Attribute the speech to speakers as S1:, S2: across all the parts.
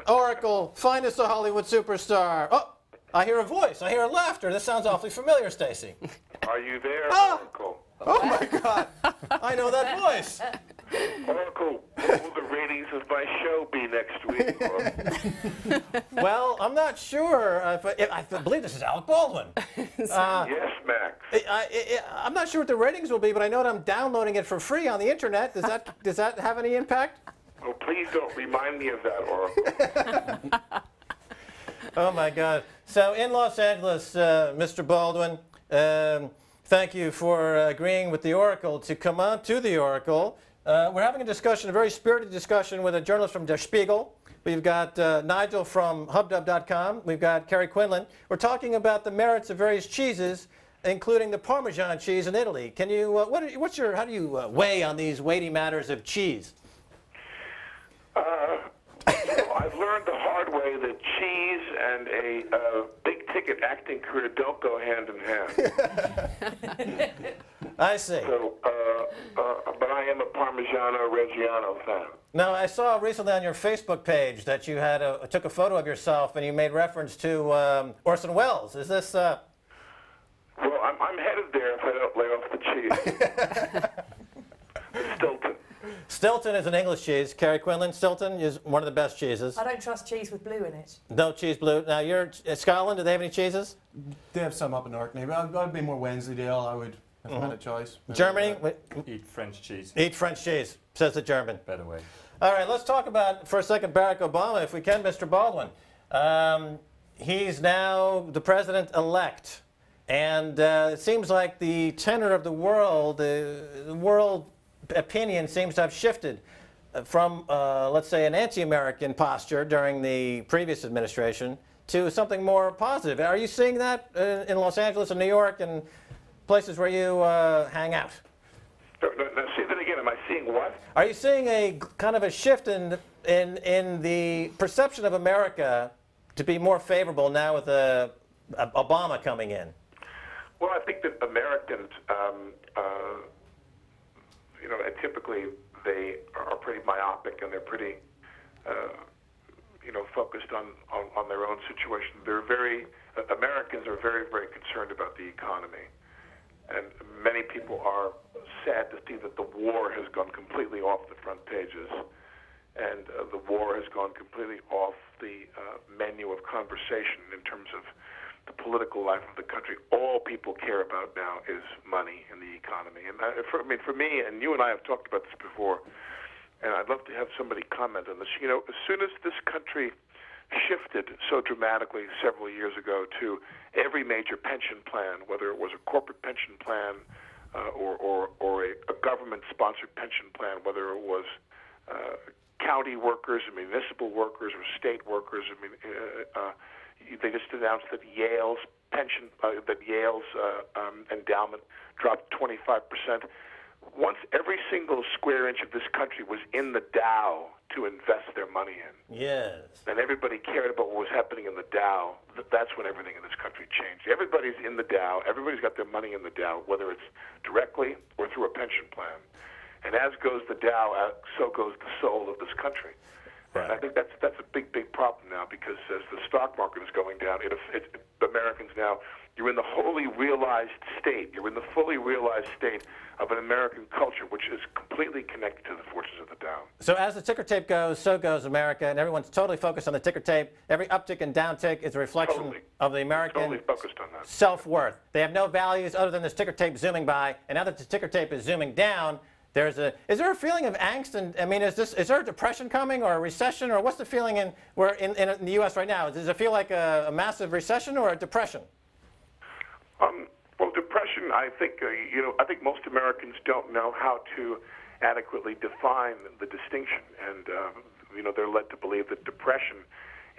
S1: Oracle, find us a Hollywood superstar. Oh, I hear a voice. I hear laughter. This sounds awfully familiar, Stacy.
S2: Are you there,
S1: Ah!
S2: Oracle?
S1: Oh my God! I know that voice.
S2: Oracle, what will the ratings of my show be next week?
S1: Well, I'm not sure. I believe this is Alec Baldwin.
S2: Yes, Max.
S1: I'm not sure what the ratings will be, but I know that I'm downloading it for free on the internet. Does that have any impact?
S2: Oh, please don't remind me of that, Oracle.
S1: Oh my God! So in Los Angeles, Mr. Baldwin, thank you for agreeing with the Oracle to come on to the Oracle. We're having a discussion, a very spirited discussion with a journalist from Der Spiegel. We've got Nigel from HubDub.com. We've got Kerry Quinlan. We're talking about the merits of various cheeses, including the Parmesan cheese in Italy. Can you, how do you weigh on these weighty matters of cheese?
S2: I've learned the hard way that cheese and a big-ticket acting career don't go hand in hand.
S1: I see.
S2: So, but I am a Parmigiano-Reggiano fan.
S1: Now, I saw recently on your Facebook page that you had took a photo of yourself and you made reference to Orson Welles. Is this?
S2: Well, I'm headed there if I don't lay off the cheese. Stilton.
S1: Stilton is an English cheese. Kerry Quinlan, Stilton is one of the best cheeses.
S3: I don't trust cheese with blue in it.
S1: No cheese blue. Now, you're in Scotland. Do they have any cheeses?
S4: They have some up in Orkney, but I'd be more Wensleydale, I would, if I had a choice.
S1: Germany?
S5: Eat French cheese.
S1: Eat French cheese, says the German.
S5: Better way.
S1: All right, let's talk about, for a second, Barack Obama, if we can, Mr. Baldwin. He's now the president-elect. And it seems like the tenor of the world opinion seems to have shifted from, let's say, an anti-American posture during the previous administration to something more positive. Are you seeing that in Los Angeles and New York and places where you hang out?
S2: No, say that again. Am I seeing what?
S1: Are you seeing a kind of a shift in the perception of America to be more favorable now with Obama coming in?
S2: Well, I think that Americans, you know, typically they are pretty myopic and they're pretty, you know, focused on their own situation. Americans are very, very concerned about the economy. And many people are sad to see that the war has gone completely off the front pages. And the war has gone completely off the menu of conversation in terms of the political life of the country. All people care about now is money and the economy. And for me, and you and I have talked about this before, and I'd love to have somebody comment on this. You know, as soon as this country shifted so dramatically several years ago to every major pension plan, whether it was a corporate pension plan or a government-sponsored pension plan, whether it was county workers, municipal workers, or state workers, they just announced that Yale's endowment dropped 25%. Once every single square inch of this country was in the Dow to invest their money in,
S1: yes,
S2: and everybody cared about what was happening in the Dow, that's when everything in this country changed. Everybody's in the Dow. Everybody's got their money in the Dow, whether it's directly or through a pension plan. And as goes the Dow, so goes the soul of this country.
S1: Right.
S2: And I think that's a big, big problem now, because as the stock market is going down, Americans now, you're in the wholly realized state. You're in the fully realized state of an American culture, which is completely connected to the forces of the Dow.
S1: So as the ticker tape goes, so goes America, and everyone's totally focused on the ticker tape. Every uptick and downtick is a reflection of the American
S2: totally focused on that.
S1: self-worth. They have no values other than this ticker tape zooming by, and now that the ticker tape is zooming down, is there a feeling of angst? And I mean, is there a depression coming or a recession, or what's the feeling in the U.S. right now? Does it feel like a massive recession or a depression?
S2: Well, depression, I think, I think most Americans don't know how to adequately define the distinction. And, they're led to believe that depression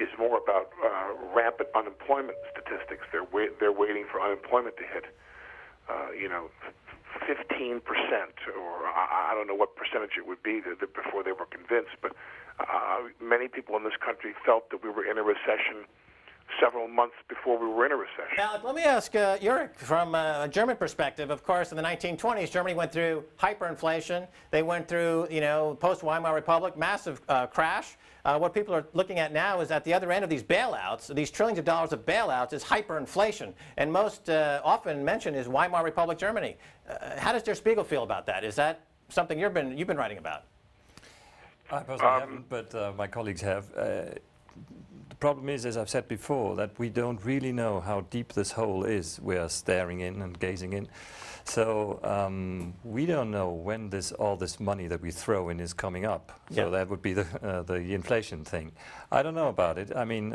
S2: is more about rampant unemployment statistics. They're waiting for unemployment to hit, 15%, or I don't know what percentage it would be before they were convinced. But many people in this country felt that we were in a recession several months before we were in a recession.
S1: Alec, let me ask Ulrich, from a German perspective, of course, in the 1920s, Germany went through hyperinflation. They went through, post-Weimar Republic, massive crash. What people are looking at now is at the other end of these bailouts, these trillions of dollars of bailouts, is hyperinflation. And most often mentioned is Weimar Republic Germany. How does Der Spiegel feel about that? Is that something you've been writing about?
S5: I personally haven't, but my colleagues have. The problem is, as I've said before, that we don't really know how deep this hole is we are staring in and gazing in. So we don't know when all this money that we throw in is coming up. So that would be the inflation thing. I don't know about it. I mean,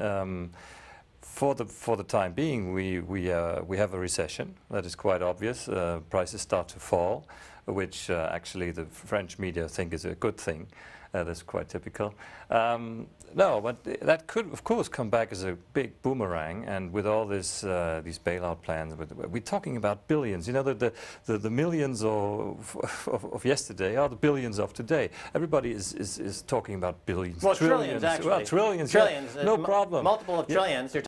S5: for the time being, we have a recession. That is quite obvious. Prices start to fall, which actually the French media think is a good thing. That's quite typical. No, but that could, of course, come back as a big boomerang. And with all this, these bailout plans, we're talking about billions. You know, the millions of yesterday are the billions of today. Everybody is talking about billions.
S1: Well, trillions, actually.
S5: Well, trillions.
S1: Trillions.
S5: Yeah, no problem.
S1: Multiple of trillions. You're